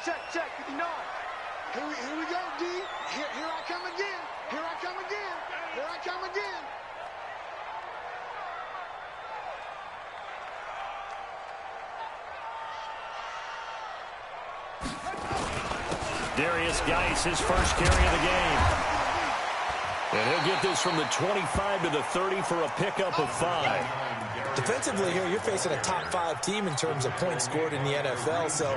check, 59. Here we go, D. Here I come again. Here I come again. Here I come again. Darius Geis, his first carry of the game. And he'll get this from the 25 to the 30 for a pickup of 5. Defensively here, you're facing a top 5 team in terms of points scored in the NFL. So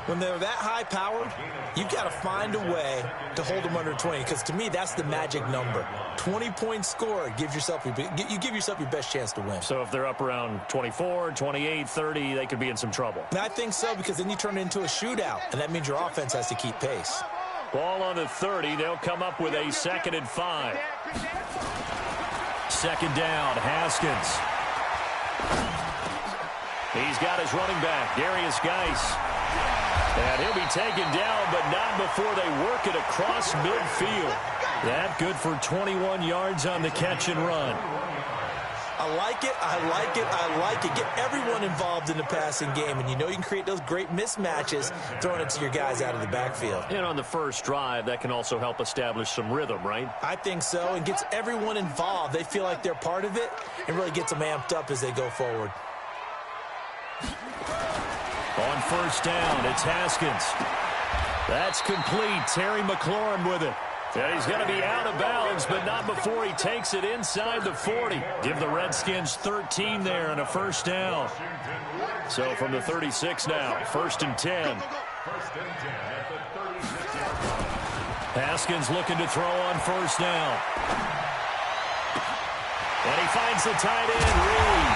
when they're that high-powered, you've got to find a way to hold them under 20. Because to me, that's the magic number. 20 points scored gives yourself you give yourself your best chance to win. So if they're up around 24, 28, 30, they could be in some trouble. And I think so, because then you turn it into a shootout, and that means your offense has to keep pace. Ball on the 30. They'll come up with a 2nd and 5. 2nd down, Haskins. He's got his running back, Darius Geis. And he'll be taken down, but not before they work it across midfield. That good for 21 yards on the catch and run. I like it, I like it, I like it. Get everyone involved in the passing game, and you know you can create those great mismatches throwing it to your guys out of the backfield. And on the first drive, that can also help establish some rhythm, right? I think so, and gets everyone involved. They feel like they're part of it, and really gets them amped up as they go forward. On 1st down, it's Haskins. That's complete. Terry McLaurin with it. And he's going to be out of bounds, but not before he takes it inside the 40. Give the Redskins 13 there and a 1st down. So from the 36 now, 1st and 10. Haskins looking to throw on 1st down. And he finds the tight end, Reed.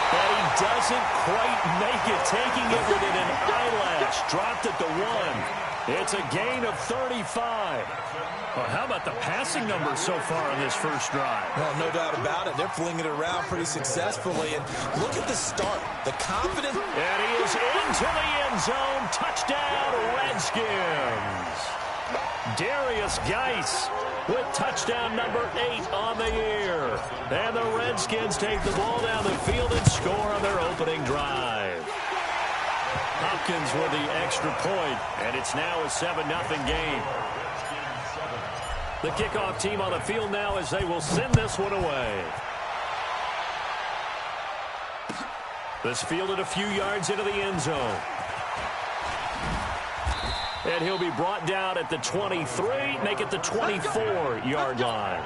But he doesn't quite make it, taking it within an eyelash. Dropped at the 1. It's a gain of 35. Well, how about the passing numbers so far on this first drive? Well, no doubt about it. They're flinging it around pretty successfully. And look at the start. The confidence. And he is into the end zone. Touchdown, Redskins. Darius Geis with touchdown number 8 on the year. And the Redskins take the ball down the field and score on their opening drive. Hopkins with the extra point, and it's now a 7-0 game. The kickoff team on the field now as they will send this one away. This fielded a few yards into the end zone. And he'll be brought down at the 23, make it the 24-yard line.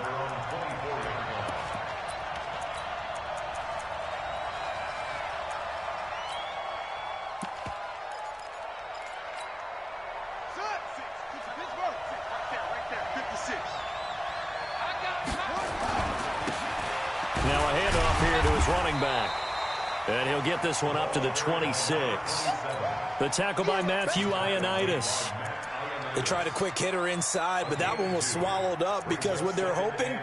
Now a handoff here to his running back. And he'll get this one up to the 26. The tackle by Matthew Ioannidis. They tried a quick hitter inside, but that one was swallowed up because what they're hoping,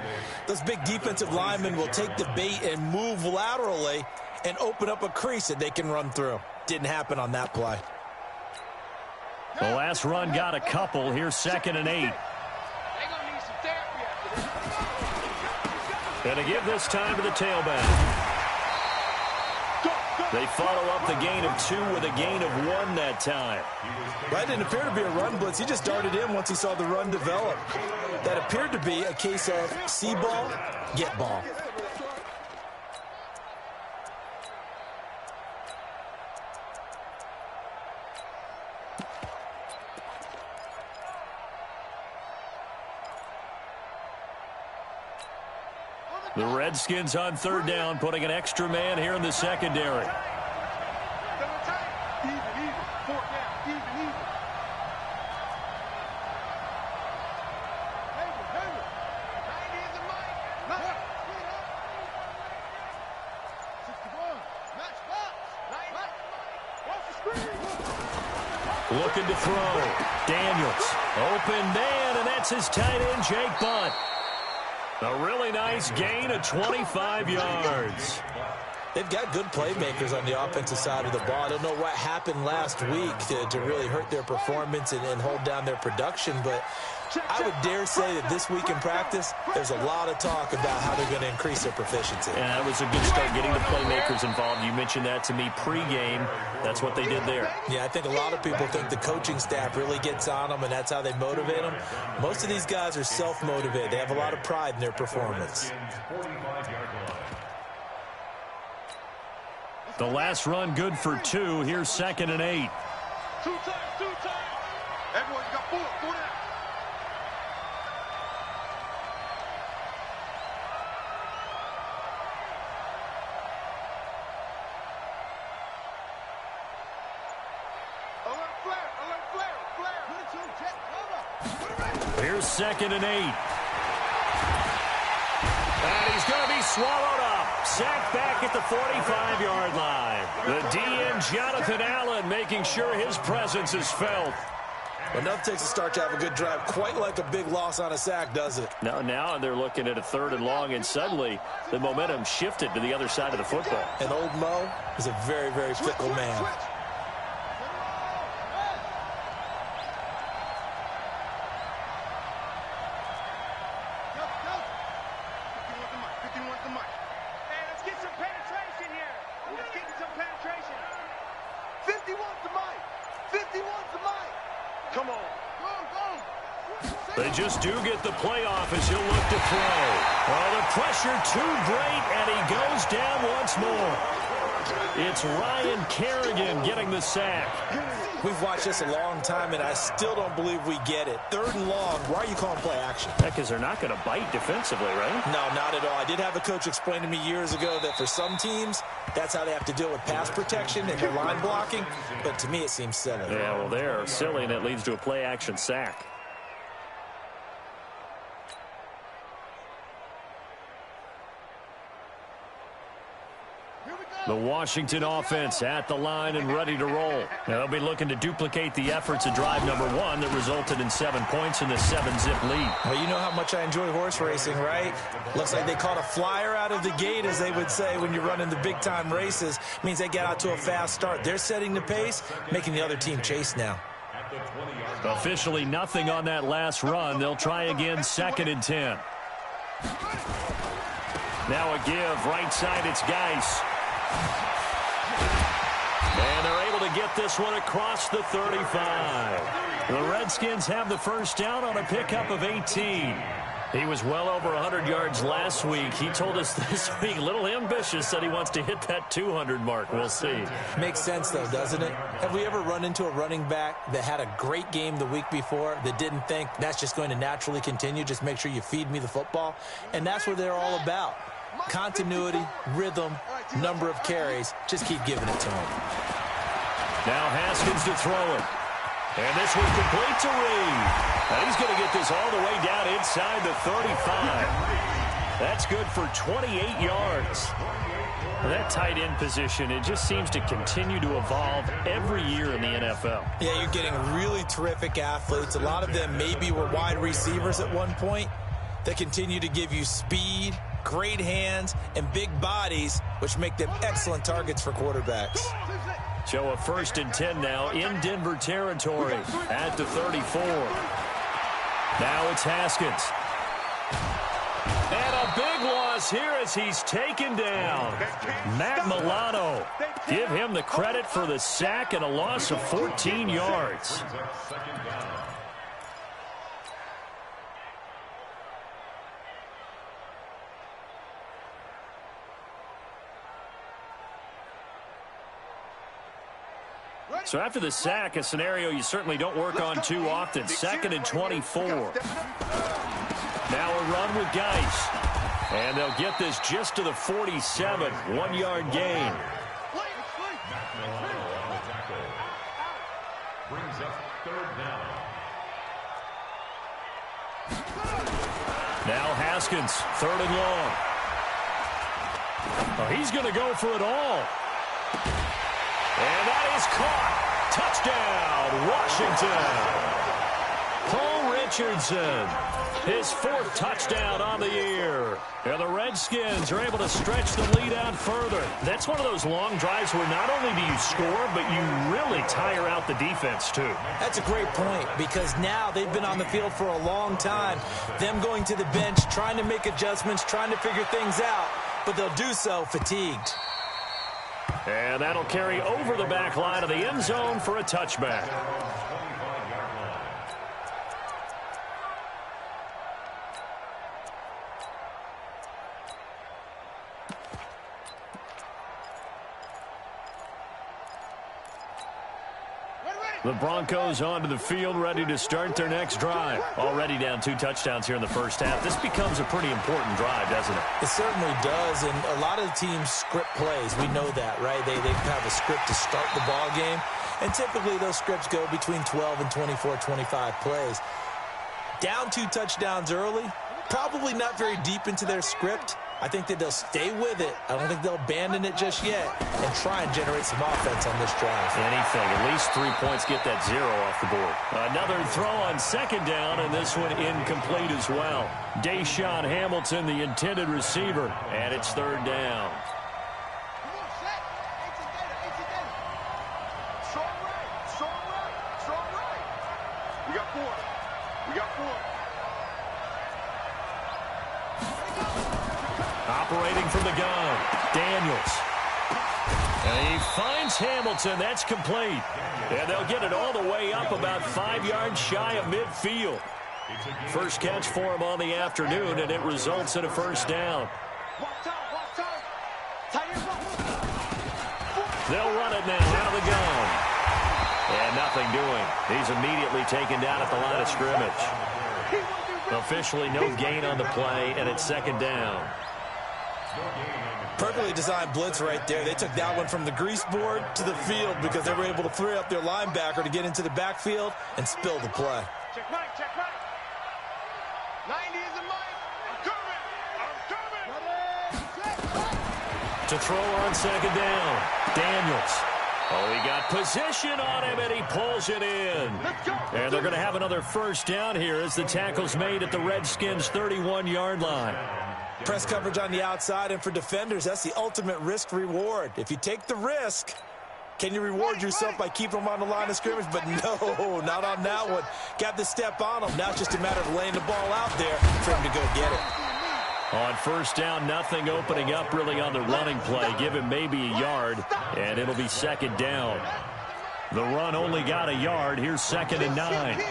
those big defensive linemen will take the bait and move laterally and open up a crease that they can run through. Didn't happen on that play. The last run got a couple. Here's 2nd and 8. And to give this time to the tailback. They follow up the gain of 2 with a gain of 1 that time. That didn't appear to be a run blitz. He just darted in once he saw the run develop. That appeared to be a case of see ball, get ball. The Redskins on 3rd down, putting an extra man here in the secondary. Looking to throw. Daniels. Open man, and that's his tight end, Jake Butt. A really nice gain of 25 yards. They've got good playmakers on the offensive side of the ball. I don't know what happened last week to really hurt their performance and hold down their production, but I would dare say that this week in practice, there's a lot of talk about how they're going to increase their proficiency. And that was a good start, getting the playmakers involved. You mentioned that to me pregame. That's what they did there. Yeah, I think a lot of people think the coaching staff really gets on them, and that's how they motivate them. Most of these guys are self-motivated. They have a lot of pride in their performance. The last run good for 2. Here's 2nd and 8. 2 times, 2 times. Everyone got 4 down. Here's 2nd and 8. And he's going to be swallowed up. Sacked back at the 45-yard line. The DN, Jonathan Allen, making sure his presence is felt. Enough takes a start to have a good drive. Quite like a big loss on a sack, does it? Now they're looking at a 3rd and long, and suddenly the momentum shifted to the other side of the football. And old Mo is a very, very fickle man. They just do get the playoff as he'll look to throw. Oh, the pressure too great, and he goes down once more. It's Ryan Kerrigan getting the sack. We've watched this a long time, and I still don't believe we get it. 3rd and long, why are you calling play action? Because they're not going to bite defensively, right? No, not at all. I did have a coach explain to me years ago that for some teams, that's how they have to deal with pass protection and their line blocking. But to me, it seems silly. Yeah, well, they're silly, and it leads to a play action sack. The Washington offense at the line and ready to roll. They'll be looking to duplicate the efforts of drive number 1 that resulted in 7 points in the 7-zip lead. Well, you know how much I enjoy horse racing, right? Looks like they caught a flyer out of the gate, as they would say when you're running the big-time races. It means they get out to a fast start. They're setting the pace, making the other team chase now. Officially nothing on that last run. They'll try again, 2nd and 10. Now a give, right side, it's Geis. And they're able to get this one across the 35. The Redskins have the first down on a pickup of 18. He was well over 100 yards last week. He told us this week, a little ambitious, said he wants to hit that 200 mark. We'll see. Makes sense, though, doesn't it? Have we ever run into a running back that had a great game the week before that didn't think that's just going to naturally continue? Just make sure you feed me the football. And that's what they're all about. Continuity, rhythm, number of carries. Just keep giving it to him. Now Haskins to throw it. And this was complete to Reed. And he's going to get this all the way down inside the 35. That's good for 28 yards. Well, that tight end position, it just seems to continue to evolve every year in the NFL. Yeah, you're getting really terrific athletes. A lot of them maybe were wide receivers at one point. They continue to give you speed, great hands, and big bodies, which make them excellent targets for quarterbacks. Show a 1st and 10 now in Denver territory at the 34. Now it's Haskins. And a big loss here as he's taken down. Matt Milano. Give him the credit for the sack and a loss of 14 yards. So after the sack, a scenario you certainly don't work on too often. 2nd and 24. Now a run with Geis. And they'll get this just to the 47. 1-yard gain. Now Haskins, 3rd and long. Oh, he's going to go for it all. And that is caught. Touchdown, Washington. Paul Richardson, his 4th touchdown on the year. And the Redskins are able to stretch the lead out further. That's one of those long drives where not only do you score, but you really tire out the defense, too. That's a great point, because now they've been on the field for a long time. Them going to the bench, trying to make adjustments, trying to figure things out, but they'll do so fatigued. And that'll carry over the back line of the end zone for a touchback. The Broncos onto the field, ready to start their next drive. Already down 2 touchdowns here in the first half. This becomes a pretty important drive, doesn't it? It certainly does, and a lot of the teams script plays. We know that, right? They have a script to start the ball game, and typically those scripts go between 12 and 24, 25 plays. Down 2 touchdowns early, probably not very deep into their script. I think that they'll stay with it. I don't think they'll abandon it just yet and try and generate some offense on this drive. Anything. At least 3 points, get that 0 off the board. Another throw on 2nd down, and this one incomplete as well. Deshaun Hamilton, the intended receiver, and it's 3rd down. We got 4. We got 4. Operating from the gun, Daniels. And he finds Hamilton. That's complete. And they'll get it all the way up about 5 yards shy of midfield. First catch for him on the afternoon, and it results in a 1st down. They'll run it now out of the gun. And nothing doing. He's immediately taken down at the line of scrimmage. Officially no gain on the play, and it's 2nd down. Perfectly designed blitz right there. They took that one from the grease board to the field because they were able to free up their linebacker to get into the backfield and spill the play. Check right, check right. 90 is a mic. I'm coming. To throw on 2nd down, Daniels. Oh, he got position on him, and he pulls it in. And they're going to have another 1st down here as the tackle's made at the Redskins' 31-yard line. Press coverage on the outside, and for defenders, that's the ultimate risk-reward. If you take the risk, can you reward yourself by keeping them on the line of scrimmage? But no, not on that one. Got the step on them. Now it's just a matter of laying the ball out there for him to go get it. On 1st down, nothing opening up really on the running play. Give him maybe a yard, and it'll be 2nd down. The run only got a yard. Here's 2nd and 9.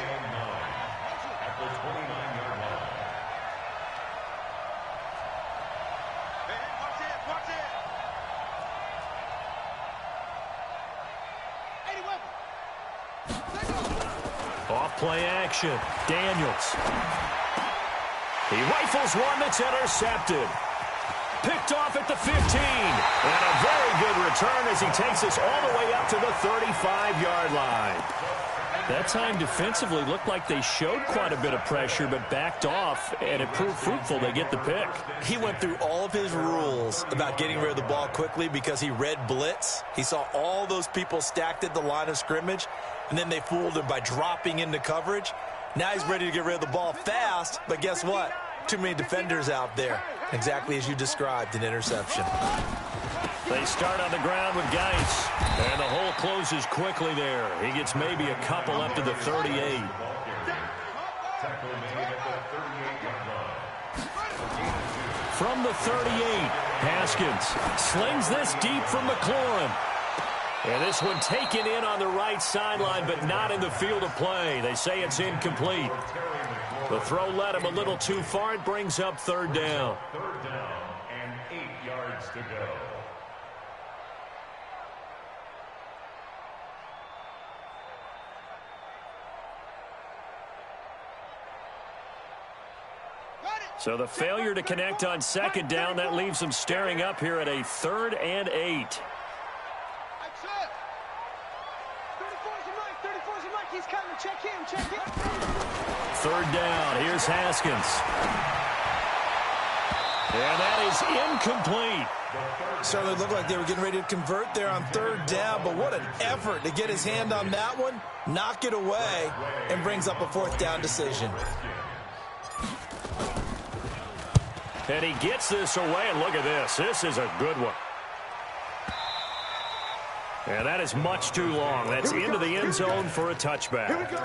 Off-play action. Daniels. He rifles one that's intercepted. Picked off at the 15. And a very good return as he takes us all the way up to the 35-yard line. That time defensively looked like they showed quite a bit of pressure but backed off, and it proved fruitful. They get the pick. He went through all of his rules about getting rid of the ball quickly because he read blitz. He saw all those people stacked at the line of scrimmage, and then they fooled him by dropping into coverage. Now he's ready to get rid of the ball fast, but guess what? Too many defenders out there. Exactly as you described, an interception. They start on the ground with Geis, and the hole closes quickly there. He gets maybe a couple up to the 38. From the 38, Haskins slings this deep from McLaurin. And this one taken in on the right sideline, but not in the field of play. They say it's incomplete. The throw led him a little too far. It brings up 3rd down. 3rd down and 8 yards to go. So the failure to connect on 2nd down, that leaves them staring up here at a 3rd and 8. He's coming. Check him. Check him. 3rd down. Here's Haskins. And that is incomplete. Certainly looked like they were getting ready to convert there on third down, but what an effort to get his hand on that one, knock it away, and brings up a fourth down decision. And he gets this away, and look at this. This is a good one. And that is much too long. That's into the end zone for a touchback. Here we go.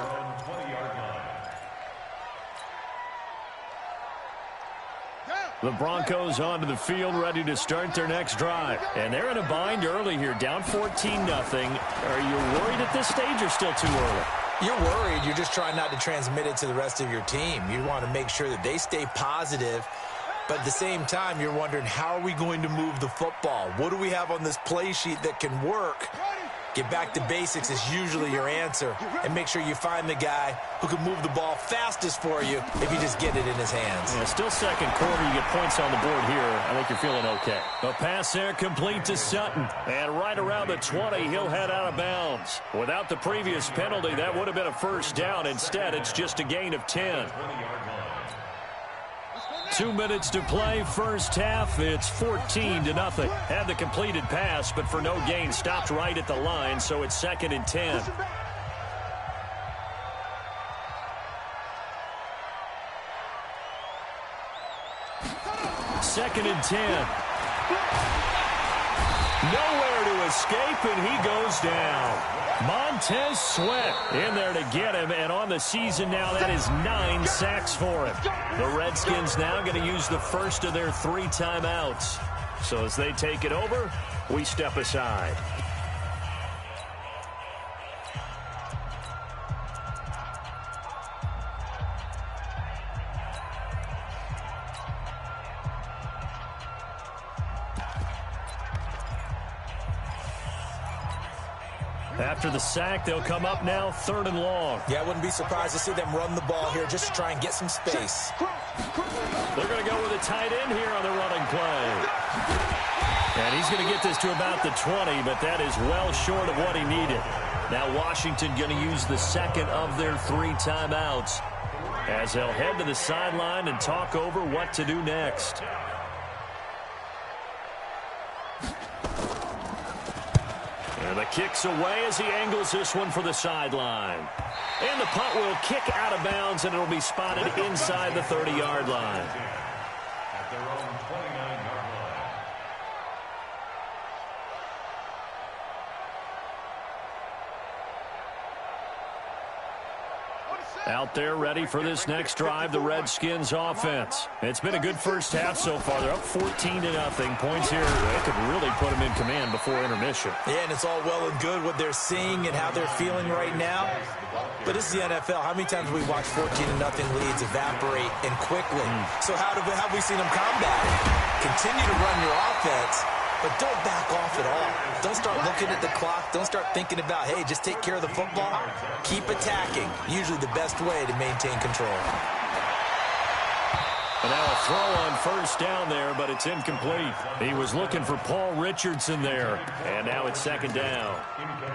The Broncos onto the field, ready to start their next drive. And they're in a bind early here, down 14-0. Are you worried at this stage or still too early? You're worried. You're just trying not to transmit it to the rest of your team. You want to make sure that they stay positive. But at the same time, you're wondering, how are we going to move the football? What do we have on this play sheet that can work? Get back to basics is usually your answer. And make sure you find the guy who can move the ball fastest for you if you just get it in his hands. Yeah, still second quarter. You get points on the board here. I think you're feeling okay. A pass there complete to Sutton. And right around the 20, he'll head out of bounds. Without the previous penalty, that would have been a first down. Instead, it's just a gain of 10. 2 minutes to play, first half. It's 14-0. Had the completed pass, but for no gain, stopped right at the line, so it's 2nd and 10. Second and 10. Nowhere to escape, and he goes down. Montez Sweat in there to get him, and on the season now, that is 9 sacks for him. The Redskins now going to use the first of their 3 timeouts. So as they take it over, we step aside. After the sack, they'll come up now 3rd and long. Yeah, I wouldn't be surprised to see them run the ball here just to try and get some space. They're going to go with a tight end here on the running play. And he's going to get this to about the 20, but that is well short of what he needed. Now Washington going to use the second of their 3 timeouts as they'll head to the sideline and talk over what to do next. And the kick's away as he angles this one for the sideline. And the punt will kick out of bounds, and it'll be spotted inside the 30-yard line. At their own 29-yard line. Out there ready for this next drive, the Redskins offense. It's been a good first half so far. They're up 14-0. Points here, they could really put them in command before intermission. Yeah, and it's all well and good what they're seeing and how they're feeling right now. But this is the NFL. How many times have we watched 14-0 leads evaporate and quickly? So how have we seen them combat it? Continue to run your offense, but don't back off at all. Don't start looking at the clock. Don't start thinking about, hey, just take care of the football. Keep attacking. Usually the best way to maintain control. And now a throw on first down there, but it's incomplete. He was looking for Paul Richardson there, and now it's 2nd down.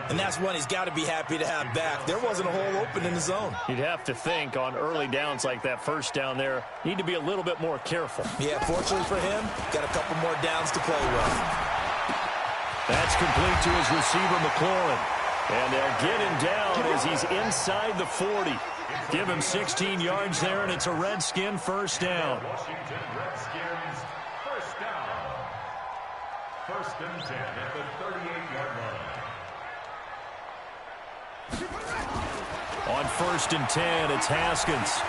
And that's one he's got to be happy to have back. There wasn't a hole open in the zone. You'd have to think on early downs like that first down there, need to be a little bit more careful. Yeah, fortunately for him, got a couple more downs to play with. That's complete to his receiver, McLaurin. And they'll get him down as he's inside the 40. Give him 16 yards there, and it's a Redskin first down. Washington Redskins first down. 1st and 10 at the 38-yard line. On 1st and 10, it's Haskins.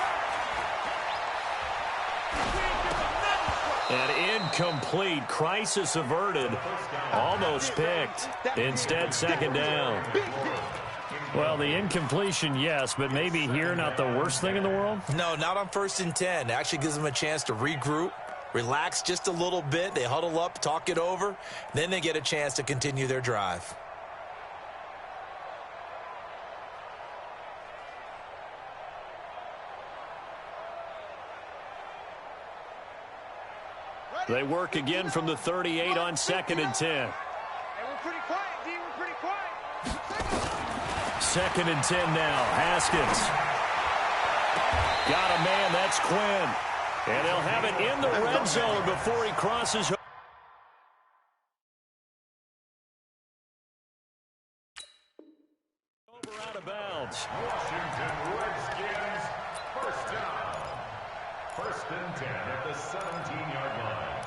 And incomplete. Crisis averted. Almost picked. Instead, 2nd down. Well, the incompletion, yes, but maybe here not the worst thing in the world? No, not on 1st and 10. It actually gives them a chance to regroup, relax just a little bit. They huddle up, talk it over. Then they get a chance to continue their drive. They work again from the 38 on 2nd and 10. Hey, we're pretty quiet, D. We're pretty quiet. 2nd and 10 now. Haskins. Got a man. That's Quinn. And they'll have it in the red zone before he crosses over out of bounds. Washington Redskins, first down. 1st and 10 at the 17-yard line.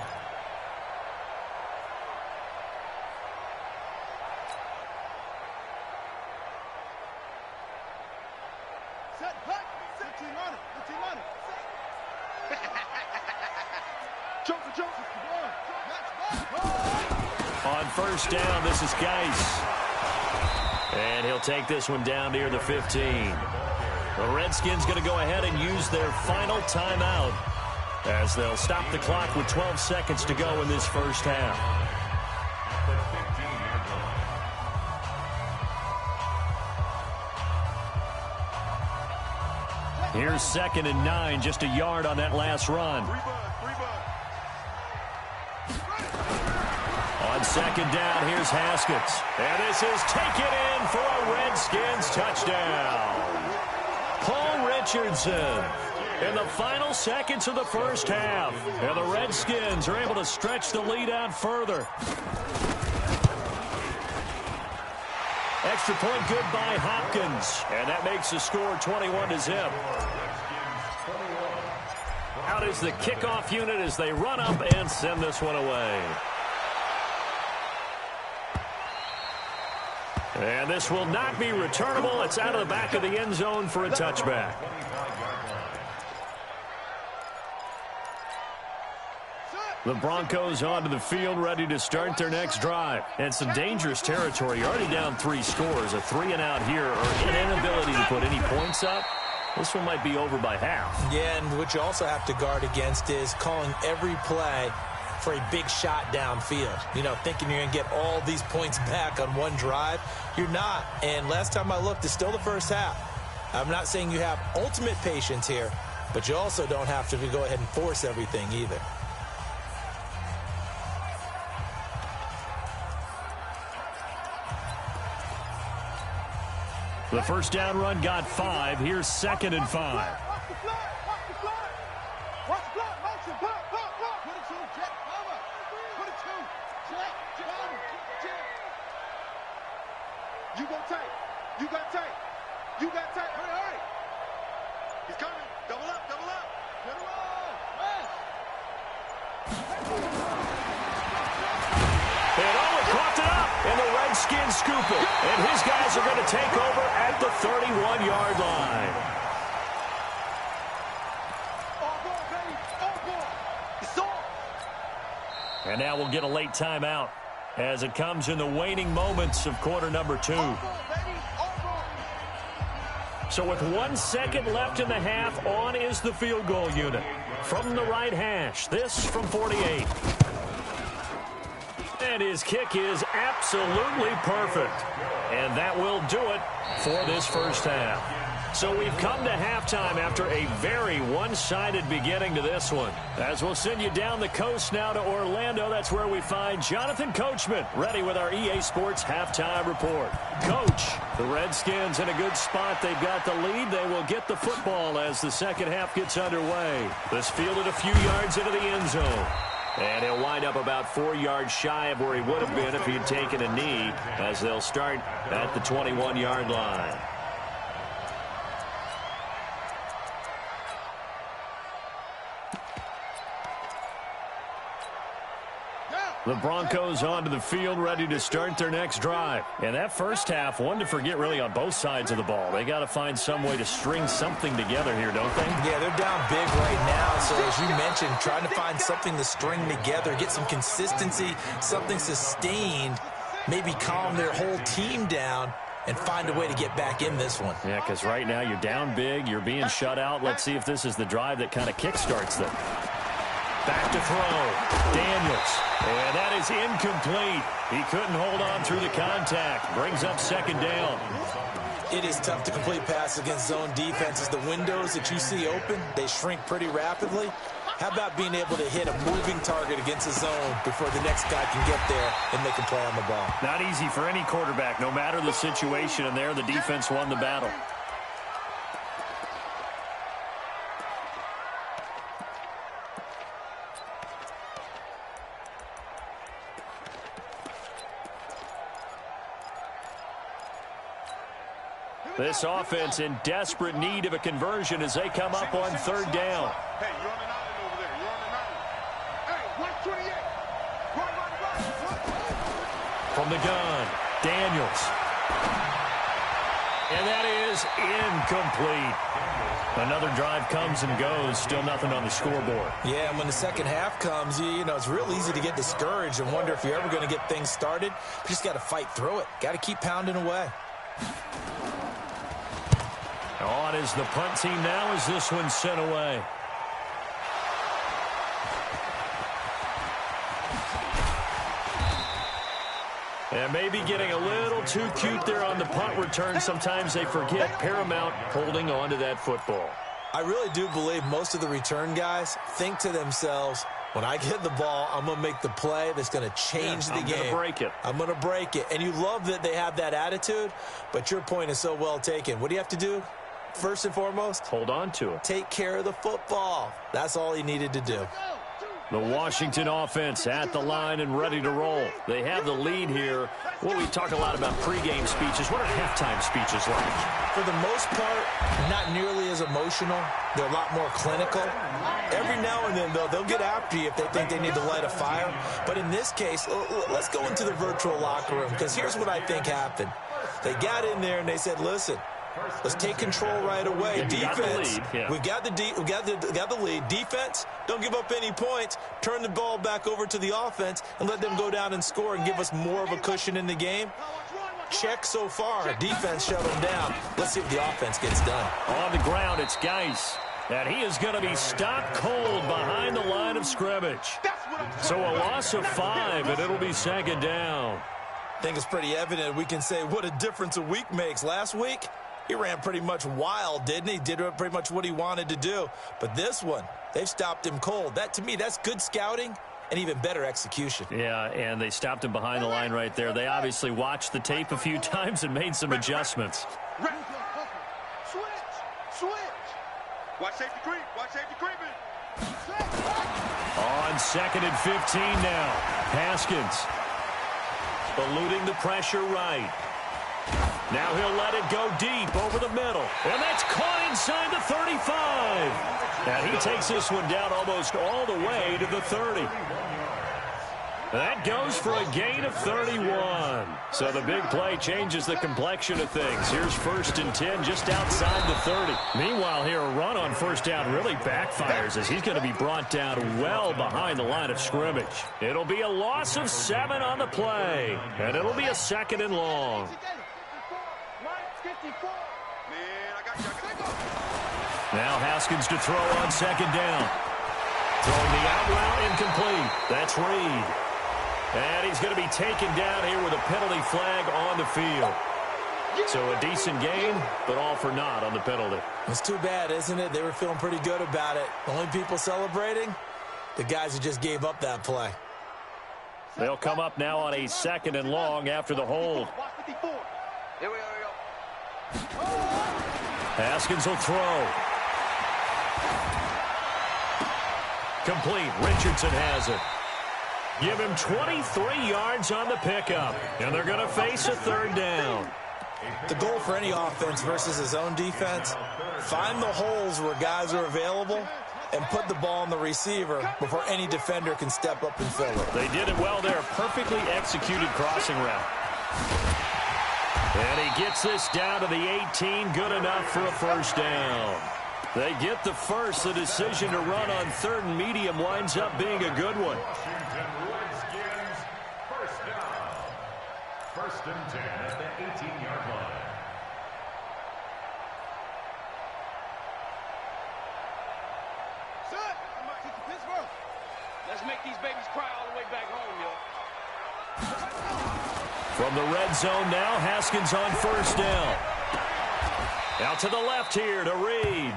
Set, hut, set team on it, the team on it. Joker, on 1st down, this is Geis. And he'll take this one down near the 15. The Redskins going to go ahead and use their final timeout as they'll stop the clock with 12 seconds to go in this first half. Here's 2nd and 9, just a yard on that last run. On 2nd down, here's Haskins. And this is taken in for a Redskins touchdown. Paul Richardson in the final seconds of the first half. And the Redskins are able to stretch the lead out further. Extra point good by Hopkins. And that makes the score 21-0. Out is the kickoff unit as they run up and send this one away. And this will not be returnable. It's out of the back of the end zone for a touchback. The Broncos onto the field, ready to start their next drive. And some dangerous territory. You're already down 3 scores. A 3-and-out here, or an inability to put any points up. This one might be over by half. Yeah, and what you also have to guard against is calling every play for a big shot downfield. You know, thinking you're going to get all these points back on one drive. You're not. And last time I looked, it's still the first half. I'm not saying you have ultimate patience here, but you also don't have to go ahead and force everything either. The first down run got 5. Here's 2nd and 5. You got tape. You got tape. You got tape. Hurry, hurry. He's coming. Double up, double up. Get him on. And coughed it up, and the Redskins scoop it. And his guys are going to take over at the 31-yard line. All ball, baby. All ball. It's on. And now we'll get a late timeout as it comes in the waning moments of quarter number 2. All ball, baby. All ball. So with 1 second left in the half, on is the field goal unit. From the right hash, this from 48. And his kick is absolutely perfect. And that will do it for this first half. So we've come to halftime after a very one-sided beginning to this one. As we'll send you down the coast now to Orlando, that's where we find Jonathan Coachman ready with our EA Sports halftime report. Coach, the Redskins in a good spot. They've got the lead. They will get the football as the second half gets underway. This fielded a few yards into the end zone. And he'll wind up about 4 yards shy of where he would have been if he had taken a knee, as they'll start at the 21-yard line. The Broncos onto the field, ready to start their next drive. And that first half, one to forget really on both sides of the ball. They got to find some way to string something together here, don't they? Yeah, they're down big right now. So as you mentioned, trying to find something to string together, get some consistency, something sustained, maybe calm their whole team down and find a way to get back in this one. Yeah, because right now you're down big, you're being shut out. Let's see if this is the drive that kind of kickstarts them. Back to throw. Daniels. And that is incomplete. He couldn't hold on through the contact. Brings up second down. It is tough to complete passes against zone defenses. The windows that you see open, they shrink pretty rapidly. How about being able to hit a moving target against a zone before the next guy can get there and make a play on the ball? Not easy for any quarterback, no matter the situation. And there, the defense won the battle. This offense in desperate need of a conversion as they come up on third down. Hey, you're on an island over there. You're on an island. Hey, 128. Run. From the gun, Daniels. And that is incomplete. Another drive comes and goes. Still nothing on the scoreboard. Yeah, and when the second half comes, you know, it's real easy to get discouraged and wonder if you're ever going to get things started. You just got to fight through it. Got to keep pounding away. On is the punt team now as this one's sent away. And maybe getting a little too cute there on the punt return. Sometimes they forget paramount holding on to that football. I really do believe most of the return guys think to themselves, when I get the ball, I'm going to make the play that's going to change the game. I'm going to break it. I'm going to break it. And you love that they have that attitude, but your point is so well taken. What do you have to do? First and foremost, hold on to it. Take care of the football. That's all he needed to do. The Washington offense at the line and ready to roll. They have the lead here. Well, we talk a lot about pregame speeches. What are halftime speeches like? For the most part, not nearly as emotional. They're a lot more clinical. Every now and then, though, they'll get after you if they think they need to light a fire. But in this case, let's go into the virtual locker room, because here's what I think happened. They got in there and they said, listen, let's take control right away. Yeah, defense, yeah. we got the lead. Defense, don't give up any points. Turn the ball back over to the offense and let them go down and score and give us more of a cushion in the game. Check so far. Defense shut them down. Let's see if the offense gets done. On the ground, it's Geis. And he is going to be stopped cold behind the line of scrimmage. So a loss of 5, and it'll be second down. I think it's pretty evident we can say what a difference a week makes. Last week, he ran pretty much wild, didn't he? Did pretty much what he wanted to do. But this one, they've stopped him cold. That, to me, that's good scouting and even better execution. Yeah, and they stopped him behind the line right there. They obviously watched the tape a few times and made some adjustments. Switch. Watch safety creep. Watch safety creeping. On 2nd and 15 now. Haskins eluding the pressure right. Now he'll let it go deep over the middle. And that's caught inside the 35. And he takes this one down almost all the way to the 30. That goes for a gain of 31. So the big play changes the complexion of things. Here's 1st and 10 just outside the 30. Meanwhile, here a run on first down really backfires as he's going to be brought down well behind the line of scrimmage. It'll be a loss of 7 on the play. And it'll be a 2nd and long. Now Haskins to throw on 2nd down. Throwing the out route incomplete. That's Reed. And he's going to be taken down here with a penalty flag on the field. So a decent game, but all for naught on the penalty. It's too bad, isn't it? They were feeling pretty good about it. The only people celebrating, the guys who just gave up that play. They'll come up now on a 2nd and long after the hold. Here we go. Haskins will throw. Complete. Richardson has it. Give him 23 yards on the pickup. And they're going to face a 3rd down. The goal for any offense versus his own defense, find the holes where guys are available and put the ball on the receiver before any defender can step up and fill it. They did it well there. Perfectly executed crossing route. And he gets this down to the 18. Good enough for a 1st down. They get the first. The decision to run on 3rd and medium winds up being a good one. First and 10 at the 18-yard line. Son, I'm about to get to Pittsburgh. Let's make these babies cry all the way back home, yo. From the red zone now, Haskins on 1st down. Out to the left here to Reed.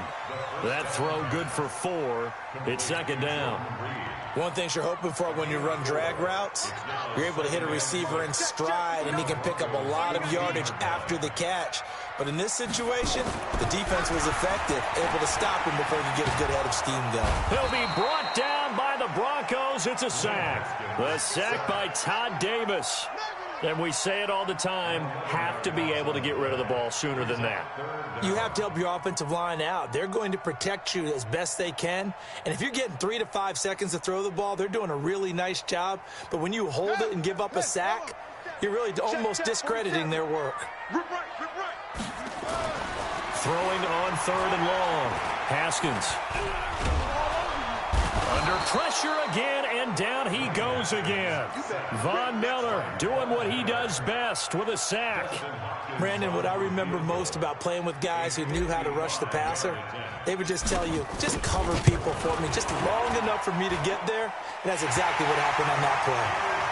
That throw good for 4. It's 2nd down. One thing you're hoping for when you run drag routes, you're able to hit a receiver in stride, and he can pick up a lot of yardage after the catch. But in this situation, the defense was effective, able to stop him before he could get a good head of steam going. He'll be brought down by the Broncos. It's a sack. The sack by Todd Davis. And we say it all the time, have to be able to get rid of the ball sooner than that. You have to help your offensive line out. They're going to protect you as best they can. And if you're getting 3 to 5 seconds to throw the ball, they're doing a really nice job. But when you hold it and give up a sack, you're really almost discrediting their work. Throwing on 3rd and long. Haskins. Under pressure again, and down he goes again. Von Miller doing what he does best with a sack. Brandon, what I remember most about playing with guys who knew how to rush the passer, they would just tell you, just cover people for me, just long enough for me to get there. And that's exactly what happened on that play.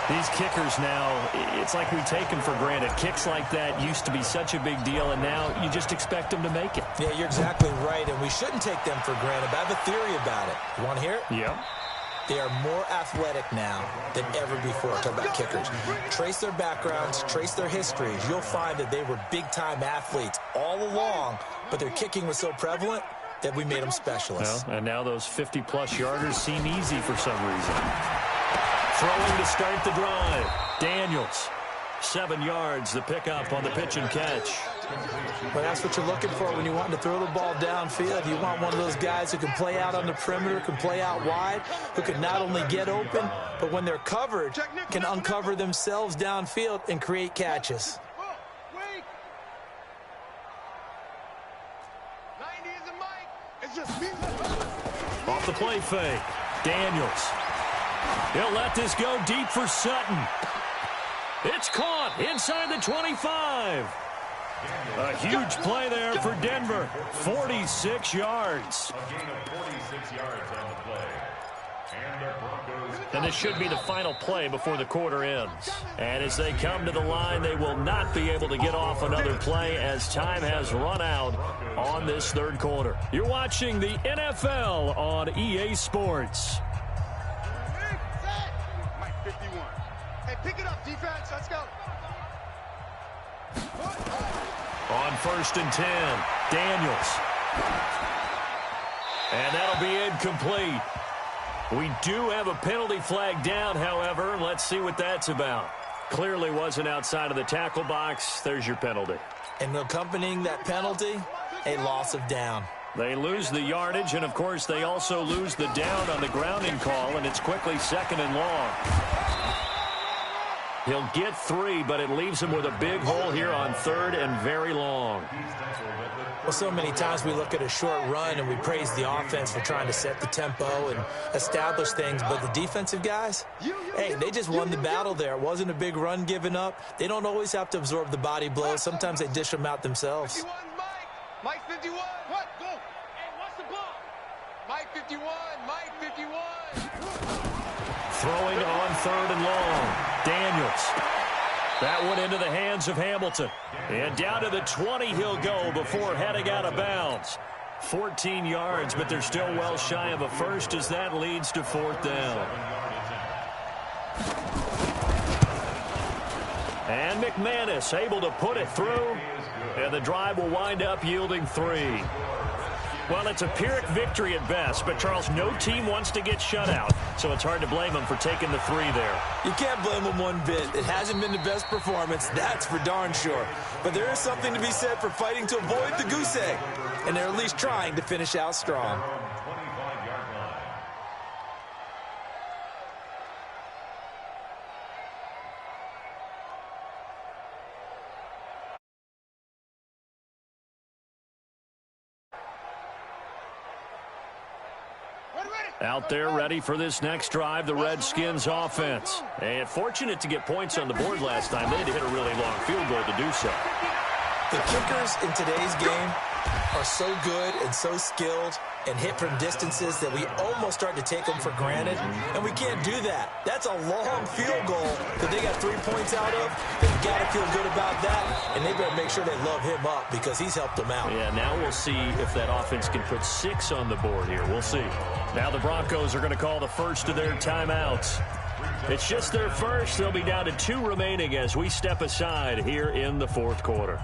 These kickers now, it's like we take them for granted. Kicks like that used to be such a big deal, and now you just expect them to make it. Yeah, you're exactly right, and we shouldn't take them for granted. But I have a theory about it. You want to hear it? Yeah. They are more athletic now than ever before. Talk about kickers. Trace their backgrounds, trace their histories. You'll find that they were big-time athletes all along, but their kicking was so prevalent that we made them specialists. Well, and now those 50-plus yarders seem easy for some reason. Throwing to start the drive. Daniels, 7 yards, the pickup on the pitch and catch. Well, that's what you're looking for when you want to throw the ball downfield. You want one of those guys who can play out on the perimeter, can play out wide, who can not only get open, but when they're covered, can uncover themselves downfield and create catches. Off the play fake. Daniels. He'll let this go deep for Sutton. It's caught inside the 25. A huge play there for Denver. 46 yards. A gain of 46 yards on the play. And the Broncos. And this should be the final play before the quarter ends. And as they come to the line, they will not be able to get off another play as time has run out on this 3rd quarter. You're watching the NFL on EA Sports. Pick it up, defense. Let's go. On 1st and 10, Daniels. And that'll be incomplete. We do have a penalty flag down, however. Let's see what that's about. Clearly wasn't outside of the tackle box. There's your penalty. And accompanying that penalty, a loss of down. They lose the yardage, and, of course, they also lose the down on the grounding call, and it's quickly 2nd and long. He'll get 3, but it leaves him with a big hole here on 3rd and very long. Well, so many times we look at a short run and we praise the offense for trying to set the tempo and establish things, but the defensive guys, hey, they just won the battle there. It wasn't a big run given up. They don't always have to absorb the body blows. Sometimes they dish them out themselves. Mike 51. What? Go. Hey, what's the ball? Mike 51. Mike 51. Throwing on 3rd and long. Daniels. That one into the hands of Hamilton. And down to the 20 he'll go before heading out of bounds. 14 yards, but they're still well shy of a first as that leads to 4th down. And McManus able to put it through. And the drive will wind up yielding 3. Well, it's a Pyrrhic victory at best, but, Charles, no team wants to get shut out, so it's hard to blame them for taking the 3 there. You can't blame them one bit. It hasn't been the best performance, that's for darn sure. But there is something to be said for fighting to avoid the goose egg, and they're at least trying to finish out strong. Out there ready for this next drive, the Redskins offense. And fortunate to get points on the board last time. They had to hit a really long field goal to do so. The kickers in today's game are so good and so skilled and hit from distances that we almost start to take them for granted, and we can't do that. That's a long field goal that they got 3 points out of. They've got to feel good about that, and they better make sure they love him up because he's helped them out. Yeah, now we'll see if that offense can put 6 on the board here. We'll see. Now the Broncos are going to call the first of their timeouts. It's just their first. They'll be down to 2 remaining as we step aside here in the 4th quarter.